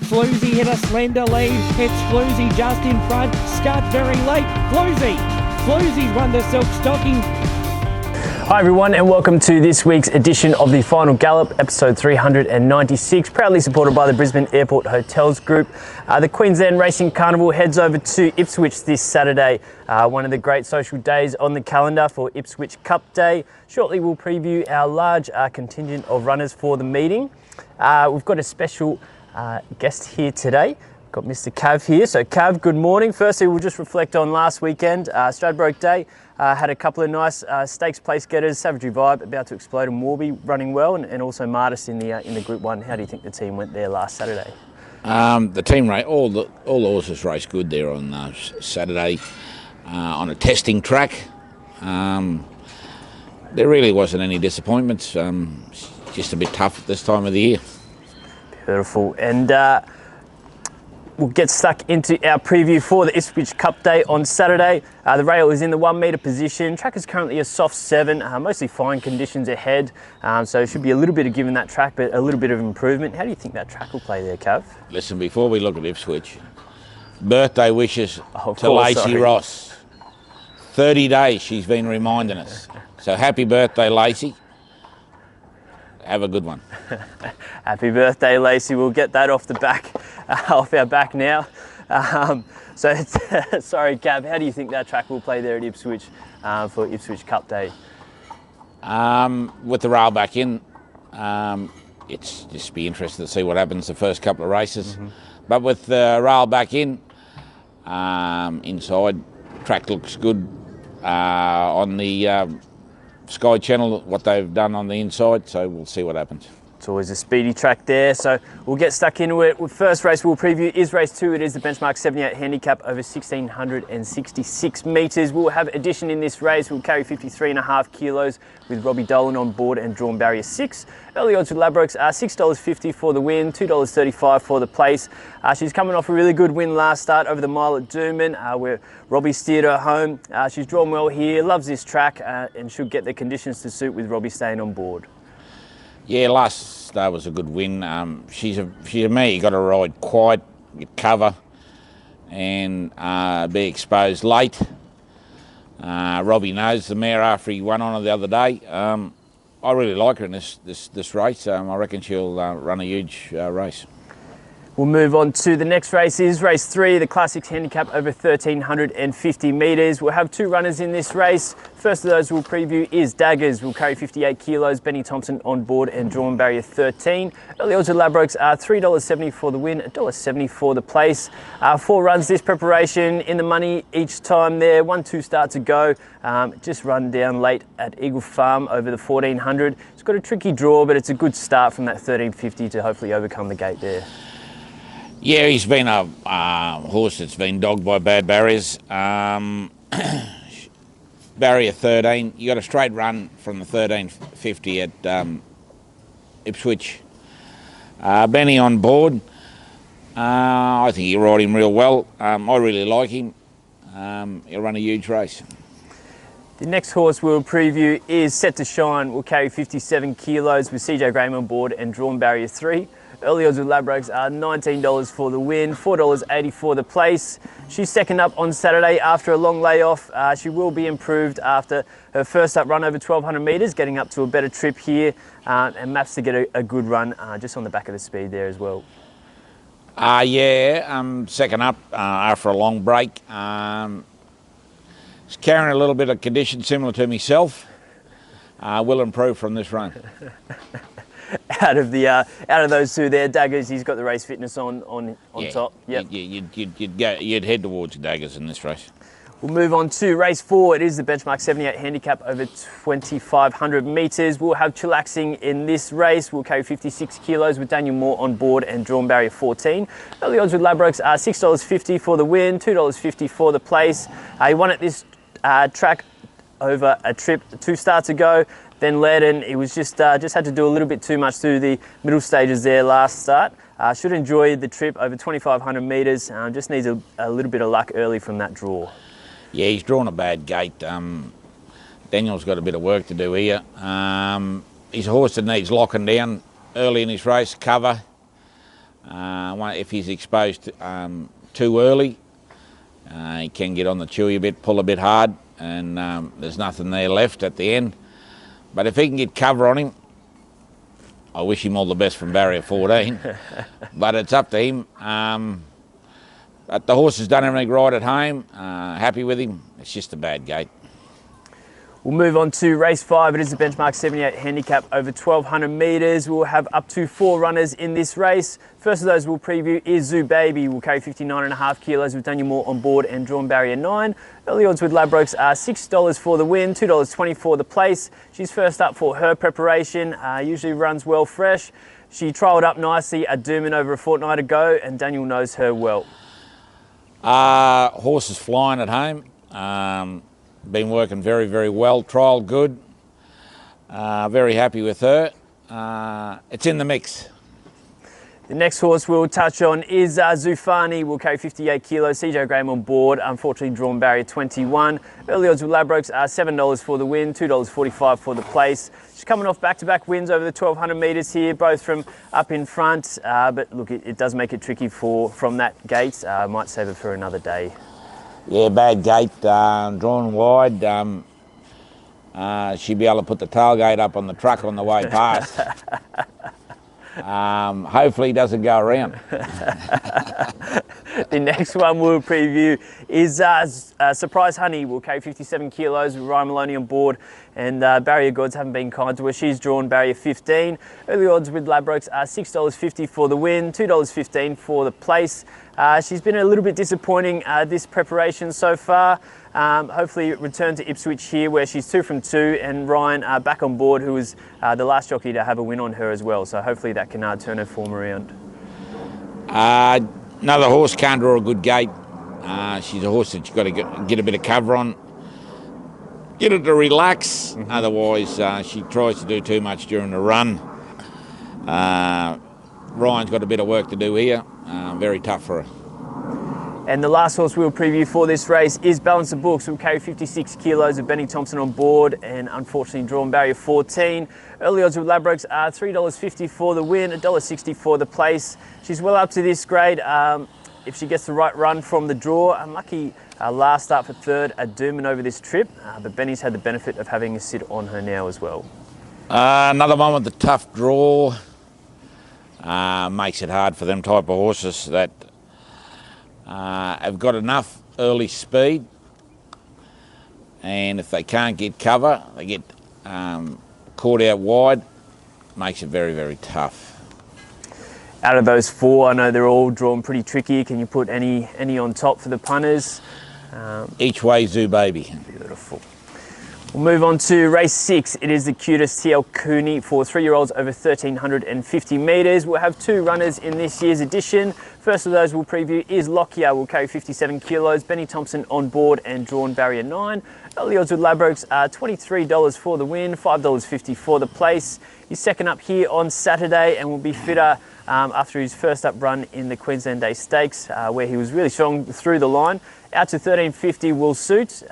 Floozy hit a slender lead. It's Floozy just in front. Start very late. Floozy's won the silk stocking. Hi everyone, and welcome to this week's edition of the Final Gallop, episode 396, proudly supported by the Brisbane Airport Hotels Group. The Queensland Racing Carnival heads over to Ipswich this Saturday, one of the great social days on the calendar for Ipswich Cup Day. Shortly we'll preview our large contingent of runners for the meeting. We've got a special guest here today. Got Mr. Cav here. So Cav, good morning. Firstly, we'll just reflect on last weekend, Stradbroke Day. Had a couple of nice stakes place getters, Savagery Vibe about to explode and Warby running well, and also Martis in the Group 1. How do you think the team went there last Saturday? The team rate, all the horses raced good there on Saturday on a testing track. There really wasn't any disappointments. Just a bit tough at this time of the year. Beautiful. And we'll get stuck into our preview for the Ipswich Cup Day on Saturday. The rail is in the 1 metre position. Track is currently a soft 7, mostly fine conditions ahead. So it should be a little bit of giving that track, but a little bit of improvement. How do you think that track will play there, Cav? Listen, before we look at Ipswich, birthday wishes to Lacey Ross. 30 days she's been reminding us. So happy birthday, Lacey. Have a good one. Happy birthday, Lacey. We'll get that off the back, off our back now. Sorry, Cav, how do you think that track will play there at Ipswich for Ipswich Cup Day? With the rail back in, it's just be interesting to see what happens the first couple of races. Mm-hmm. But with the rail back in, inside, track looks good on the Sky Channel, what they've done on the inside, so we'll see what happens. It's always a speedy track there, so we'll get stuck into it. First race we'll preview is race 2. It is the benchmark 78 handicap over 1,666 metres. We'll have addition in this race. We'll carry 53.5 kilos with Robbie Dolan on board and drawn barrier 6. Early odds with Ladbrokes are $6.50 for the win, $2.35 for the place. She's coming off a really good win last start over the mile at Doomben, where Robbie steered her home. She's drawn well here, loves this track, and should get the conditions to suit with Robbie staying on board. Yeah, last start was a good win. She's a mare you got to ride quiet, get cover, and be exposed late. Robbie knows the mare after he won on her the other day. I really like her in this race. I reckon she'll run a huge race. We'll move on to the next race. Is race 3, the Classics handicap over 1,350 metres. We'll have 2 runners in this race. First of those we'll preview is Daggers. We'll carry 58 kilos, Benny Thompson on board and drawn barrier 13. Early odds with Ladbrokes are $3.70 for the win, $1.70 for the place. 4 runs this preparation, in the money each time there. 1-2 start to go. Just run down late at Eagle Farm over the 1,400. It's got a tricky draw, but it's a good start from that 1,350 to hopefully overcome the gate there. Yeah, he's been a horse that's been dogged by bad barriers. Barrier 13, you got a straight run from the 1,350 at Ipswich. Benny on board. I think he'll ride him real well. I really like him. He'll run a huge race. The next horse we'll preview is Set to Shine. We'll carry 57 kilos with CJ Graham on board and drawn barrier 3. Early odds with Ladbrokes are $19 for the win, $4.80 for the place. She's second up on Saturday after a long layoff. She will be improved after her first up run over 1,200 metres, getting up to a better trip here, and maps to get a good run just on the back of the speed there as well. Second up after a long break. She's carrying a little bit of condition similar to myself. Will improve from this run. Out of those 2 there, Daggers, he's got the race fitness on top. Yep. You'd head towards Daggers in this race. We'll move on to race 4. It is the benchmark 78 handicap over 2,500 metres. We'll have Chillaxing in this race. We'll carry 56 kilos with Daniel Moore on board and drawn barrier 14. Early odds with Ladbrokes are $6.50 for the win, $2.50 for the place. He won at this track over a trip 2 starts ago. Then led, and he was just had to do a little bit too much through the middle stages there last start. Should enjoy the trip over 2,500 metres. Just needs a little bit of luck early from that draw. Yeah, he's drawn a bad gate. Daniel's got a bit of work to do here. He's a horse that needs locking down early in his race, cover. If he's exposed too early, he can get on the chewy a bit, pull a bit hard, and there's nothing there left at the end. But if he can get cover on him, I wish him all the best from barrier 14, but it's up to him. But the horse has done everything right at home, happy with him. It's just a bad gate. We'll move on to race 5. It is the benchmark 78 handicap over 1,200 metres. We'll have up to 4 runners in this race. First of those we'll preview is Zoubaby. Will carry 59.5 kilos with Daniel Moore on board and drawn barrier 9. Early odds with Ladbrokes are $6 for the win, $2.20 for the place. She's first up for her preparation. Usually runs well fresh. She trialled up nicely at Doomben over a fortnight ago, and Daniel knows her well. Horse is flying at home. Been working very, very well. Trial good. Very happy with her. It's in the mix. The next horse we'll touch on is Zoufani. Will carry 58 kilos. CJ Graham on board. Unfortunately drawn barrier 21. Early odds with Ladbrokes are $7 for the win, $2.45 for the place. She's coming off back-to-back wins over the 1,200 metres here, both from up in front. But look, it does make it tricky from that gate. Might save it for another day. Yeah, bad gate, drawn wide. She'd be able to put the tailgate up on the truck on the way past. Hopefully he doesn't go around. The next one we'll preview is Surprise Honey. Will carry 57 kilos with Ryan Maloney on board, and barrier gods haven't been kind to her. She's drawn barrier 15. Early odds with Ladbrokes are $6.50 for the win, $2.15 for the place. She's been a little bit disappointing this preparation so far. Hopefully return to Ipswich here where she's 2 from 2, and Ryan back on board, who was the last jockey to have a win on her as well. So hopefully that can turn her form around. Another horse can't draw a good gate. She's a horse that you've got to get a bit of cover on. Get her to relax. Otherwise she tries to do too much during the run. Ryan's got a bit of work to do here. Very tough for her. And the last horse we'll preview for this race is Balance of Books. Will carry 56 kilos with Benny Thompson on board, and unfortunately drawn barrier 14. Early odds with Ladbrokes are $3.50 for the win, $1.60 for the place. She's well up to this grade. If she gets the right run from the draw, unlucky last start for third at Doomben over this trip, but Benny's had the benefit of having a sit on her now as well. Another one with the tough draw. Makes it hard for them type of horses that have got enough early speed, and if they can't get cover, they get caught out wide. Makes it very, very tough. Out of those 4, I know they're all drawn pretty tricky. Can you put any on top for the punters? Each way Zoubaby. Beautiful. We'll move on to race 6. It is the cutest TL Cooney for 3-year-olds over 1,350 metres. We'll have 2 runners in this year's edition. First of those we'll preview is Lockyer. Will carry 57 kilos. Benny Thompson on board and drawn barrier 9. Early odds with Ladbrokes are $23 for the win, $5.50 for the place. He's second up here on Saturday and will be fitter after his first up run in the Queensland Day Stakes, where he was really strong through the line. Out to 13.50 will suit.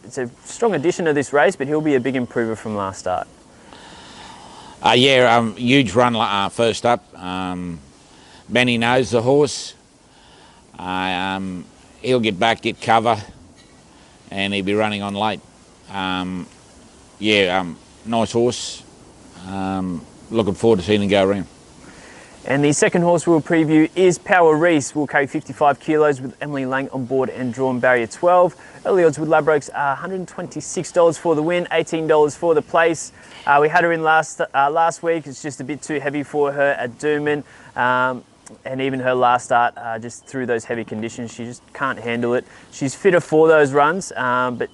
It's a strong addition to this race, but he'll be a big improver from last start. Huge run first up. Benny knows the horse. He'll get back, get cover, and he'll be running on late. Nice horse. Looking forward to seeing him go around. And the second horse we'll preview is Power Reece. Will carry 55 kilos with Emily Lang on board and drawn barrier 12. Early odds with Ladbrokes are $126 for the win, $18 for the place. We had her in last week. It's just a bit too heavy for her at Doomben. And even her last start, just through those heavy conditions, she just can't handle it. She's fitter for those runs, but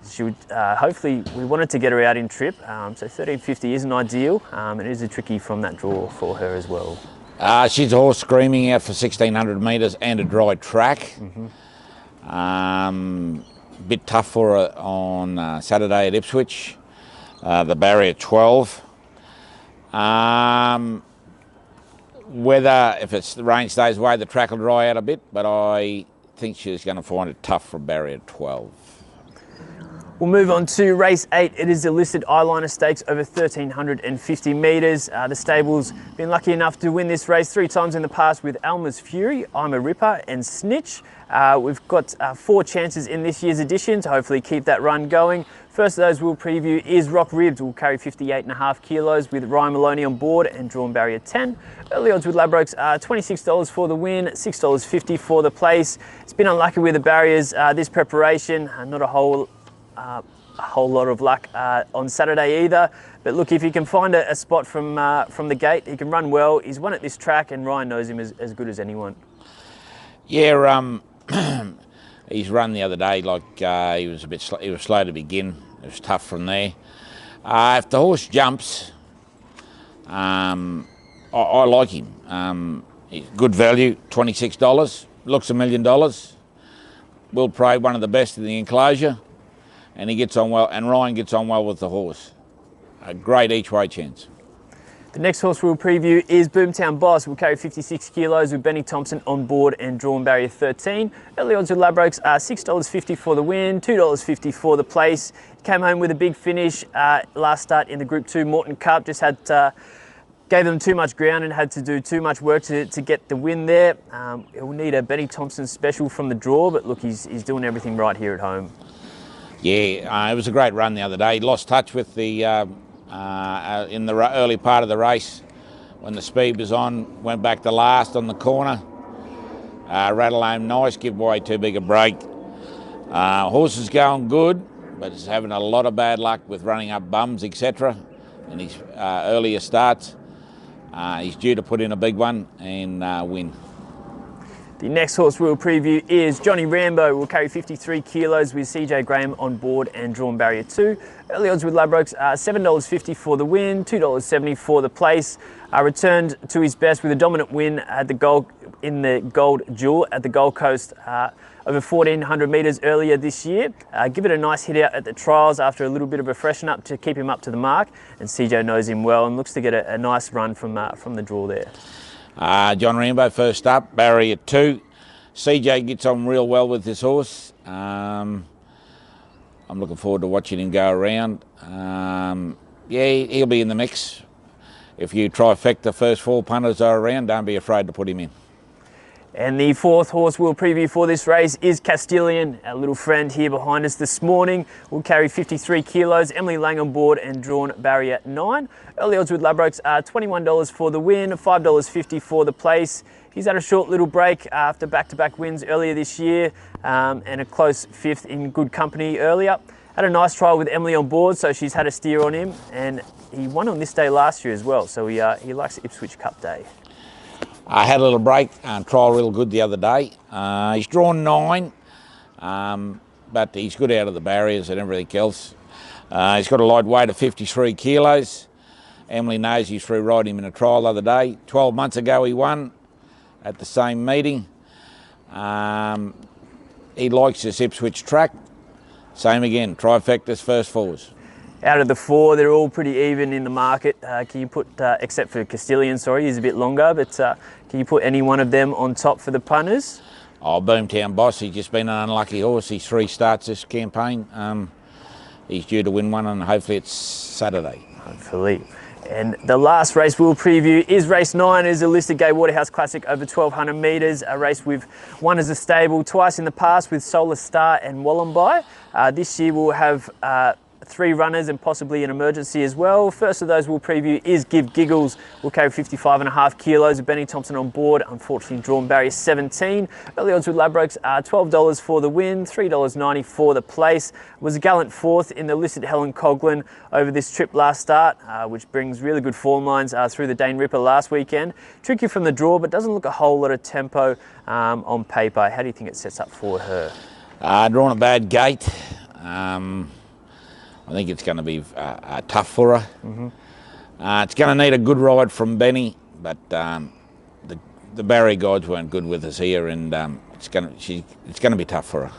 she would hopefully, we wanted to get her out in trip. So 13.50 isn't ideal. It is a tricky from that draw for her as well. She's a horse screaming out for 1,600 metres and a dry track. Bit tough for her on Saturday at Ipswich. The barrier 12. Whether, if the rain stays away, the track will dry out a bit, but I think she's going to find it tough from barrier 12. We'll move on to race 8. It is the listed eyeliner stakes over 1,350 metres. The stable's been lucky enough to win this race 3 times in the past with Alma's Fury, I'm a Ripper and Snitch. We've got 4 chances in this year's edition to hopefully keep that run going. First of those we'll preview is Rockribbed. We'll carry 58.5 kilos with Ryan Maloney on board and drawn barrier 10. Early odds with Ladbrokes are $26 for the win, $6.50 for the place. It's been unlucky with the barriers this preparation. Not a whole lot of luck on Saturday either. But look, if he can find a spot from the gate, he can run well. He's won at this track and Ryan knows him as good as anyone. Yeah, he's run the other day like he was slow to begin. It was tough from there. If the horse jumps, I like him. He's good value, $26. Looks $1 million. Will Prey, one of the best in the enclosure, and he gets on well. And Ryan gets on well with the horse. A great each way chance. The next horse we'll preview is Boomtown Boss. We'll carry 56 kilos with Benny Thompson on board and drawn barrier 13. Early odds with Ladbrokes are $6.50 for the win, $2.50 for the place. Came home with a big finish last start in the Group 2 Morton Cup. Just had gave them too much ground and had to do too much work to get the win there. He'll need a Benny Thompson special from the draw, but look, he's doing everything right here at home. Yeah, it was a great run the other day. He lost touch with the in the early part of the race when the speed was on. Went back to last on the corner. Rattle home nice, give away too big a break. Horse is going good, but is having a lot of bad luck with running up bums, etc. in his earlier starts. He's due to put in a big one and win. The next horse we'll preview is Johnny Rambo. We'll carry 53 kilos with CJ Graham on board and drawn barrier 2. Early odds with Ladbrokes are $7.50 for the win, $2.70 for the place. Returned to his best with a dominant win at the Gold Jewel at the Gold Coast over 1,400 metres earlier this year. Give it a nice hit out at the trials after a little bit of a freshen up to keep him up to the mark. And CJ knows him well and looks to get a nice run from the draw there. John Rambo first up, barrier 2. CJ gets on real well with this horse. I'm looking forward to watching him go around. Yeah, he'll be in the mix. If you trifecta first 4 punters are around, don't be afraid to put him in. And the 4th horse we'll preview for this race is Castillian, our little friend here behind us this morning. We'll carry 53 kilos, Emily Lang on board and drawn barrier 9. Early odds with Ladbrokes are $21 for the win, $5.50 for the place. He's had a short little break after back-to-back wins earlier this year and a close 5th in good company earlier. Had a nice trial with Emily on board, so she's had a steer on him, and he won on this day last year as well, so he likes Ipswich Cup day. I had a little break and trial real good the other day. He's drawn 9, but he's good out of the barriers and everything else. He's got a light weight of 53 kilos. Emily knows he's through riding him in a trial the other day. 12 months ago he won at the same meeting. He likes this Ipswich track. Same again, trifecta's first 4s. Out of the 4, they're all pretty even in the market. Can you put, except for Castillian, sorry, he's a bit longer, but can you put any one of them on top for the punters? Oh, Boomtown Boss, he's just been an unlucky horse. He's 3 starts this campaign. He's due to win one and hopefully it's Saturday. Hopefully. And the last race we'll preview is race 9. It is a Listed Gai Waterhouse Classic over 1,200 metres. A race we've won as a stable twice in the past with Solar Star and Wollombi. This year we'll have 3 runners and possibly an emergency as well. First of those we'll preview is Give Giggles. We'll carry 55.5 kilos with Benny Thompson on board, unfortunately drawn barrier 17. Early odds with Ladbrokes are $12 for the win, $3.90 for the place. Was a gallant 4th in the listed Helen Coghlan over this trip last start, which brings really good form lines through the Dane Ripper last weekend. Tricky from the draw, but doesn't look a whole lot of tempo on paper. How do you think it sets up for her? Drawn a bad gate. I think it's going to be tough for her. Mm-hmm. It's going to need a good ride from Benny, but the barrier guides weren't good with us here, and it's going to be tough for her.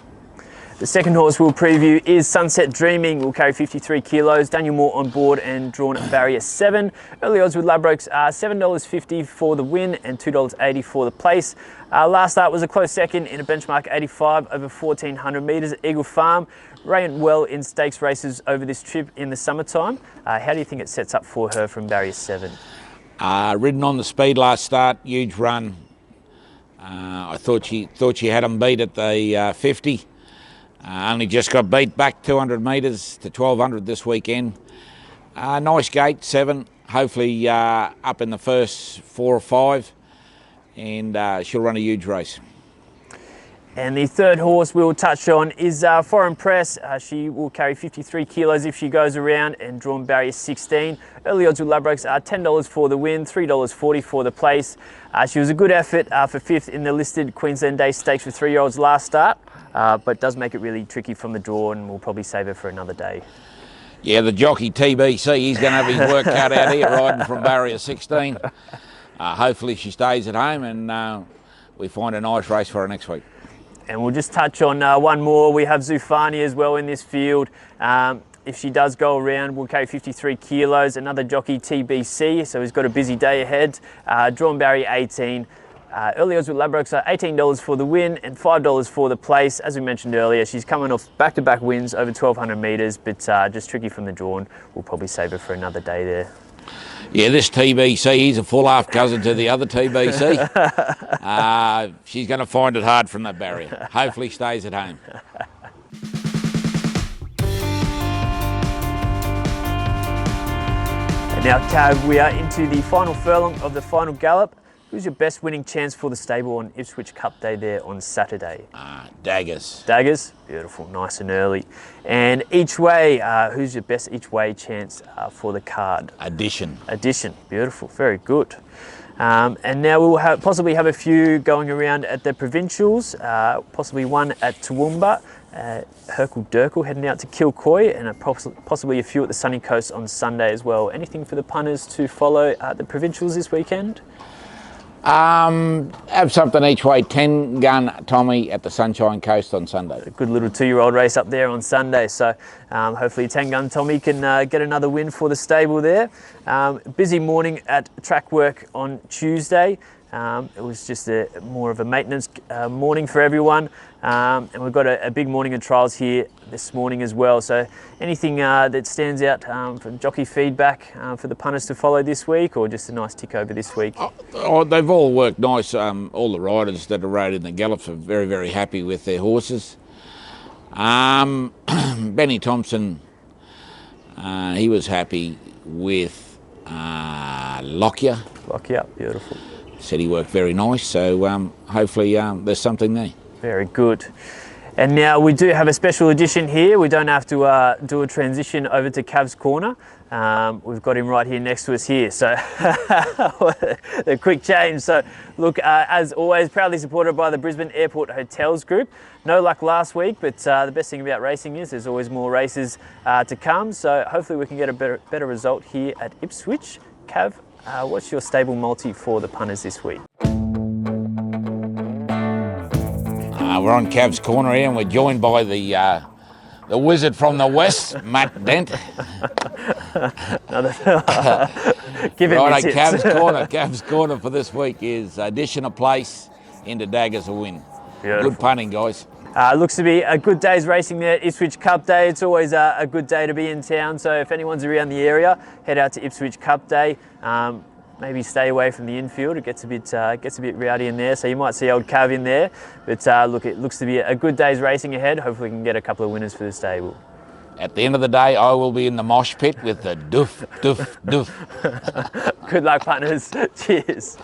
The second horse we'll preview is Sunset Dreaming. Will carry 53 kilos. Daniel Moore on board and drawn at barrier 7. Early odds with Ladbrokes are $7.50 for the win and $2.80 for the place. Last start was a close second in a benchmark 85 over 1,400 metres at Eagle Farm. Ran well in stakes races over this trip in the summertime. How do you think it sets up for her from barrier 7? Ridden on the speed last start, huge run. I thought she had them beat at the 50. Only just got beat back 200 metres to 1,200 this weekend. Nice gate, 7. Hopefully up in the first 4 or 5. And she'll run a huge race. And the third horse we'll touch on is Foreign Press. She will carry 53 kilos if she goes around and drawn barrier 16. Early odds with Ladbrokes are $10 for the win, $3.40 for the place. She was a good effort for 5th in the listed Queensland Day Stakes for 3-year-olds last start, but does make it really tricky from the draw, and we'll probably save her for another day. Yeah, the jockey TBC, he's going to have his work cut out here riding from barrier 16. Hopefully she stays at home and we find a nice race for her next week. And we'll just touch on one more. We have Zoufani as well in this field. If she does go around, we'll carry 53 kilos. Another jockey TBC, so he's got a busy day ahead. Drawn barrier 18. Early odds with Ladbrokes are $18 for the win and $5 for the place. As we mentioned earlier, she's coming off back-to-back wins over 1,200 metres, but just tricky from the drawn. We'll probably save her for another day there. Yeah, this TBC, he's a full half cousin to the other TBC. She's going to find it hard from that barrier. Hopefully stays at home. And now, Cav, we are into the final furlong of the Final Gallop. Who's your best winning chance for the stable on Ipswich Cup Day there on Saturday? Daggers. Daggers, beautiful, nice and early. And each way, who's your best each way chance for the card? Addition. Addition, beautiful, very good. And now we'll possibly have a few going around at the provincials, possibly one at Toowoomba, Herkel Durkel heading out to Kilcoy, and possibly a few at the Sunny Coast on Sunday as well. Anything for the punters to follow at the provincials this weekend? Have something each way. 10 gun Tommy at the Sunshine Coast on Sunday. A good little 2-year-old race up there on Sunday, so hopefully 10 gun Tommy can get another win for the stable there. Busy morning at track work on Tuesday. It was just more of a maintenance morning for everyone, and we've got a big morning of trials here this morning as well. So anything that stands out from jockey feedback for the punters to follow this week, or just a nice tick over this week? They've all worked nice. All the riders that are rated in the Gallops are very, very happy with their horses. Benny Thompson, he was happy with Lockyer. Lockyer, beautiful. Said he worked very nice, so hopefully there's something there. Very good. And now we do have a special edition here. We don't have to do a transition over to Cav's Corner. We've got him right here next to us here. So the quick change. So look, as always, proudly supported by the Brisbane Airport Hotels Group. No luck last week, but the best thing about racing is there's always more races to come. So hopefully we can get a better result here at Ipswich. Cav, what's your stable multi for the punters this week? We're on Cav's Corner here, and we're joined by the wizard from the west, Matt Dent. Give him right, tips. Cav's Corner for this week is addition a place into Daggers a win. Beautiful. Good punting, guys. Looks to be a good day's racing there at Ipswich Cup Day. It's always a good day to be in town, so if anyone's around the area, head out to Ipswich Cup Day. Maybe stay away from the infield. It gets a bit rowdy in there, so you might see old Cav in there. But look, it looks to be a good day's racing ahead. Hopefully we can get a couple of winners for the stable. At the end of the day, I will be in the mosh pit with the doof, doof, doof. Good luck, punters. Cheers.